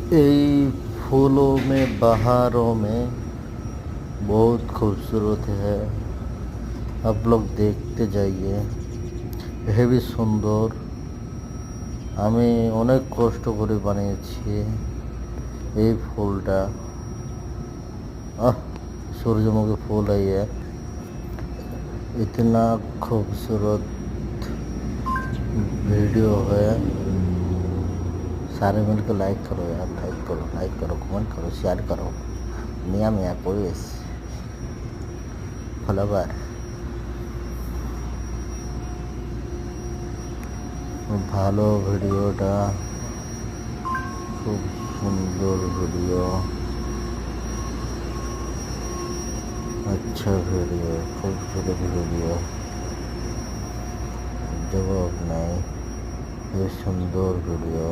ये फूलों में बहारों में बहुत खूबसूरत है। आप लोग देखते जाइए, হেবি সুন্দর। আমি অনেক কষ্ট করে বানিয়েছি এই ফুলটা। सूरजमुखी फूल है ये, इतना खूबसूरत वीडियो है। सारे मिलकर लाइक करो यार, लाइक करो, कमेंट करो, शेयर करो। मियाँ मियाँ कोइस ফলোয়ার। ভালো ভিডিওটা, খুব সুন্দর ভিডিও, अच्छा वीडियो, खूबसूरत वीडियो, जवाब नहीं, ये सुंदर वीडियो।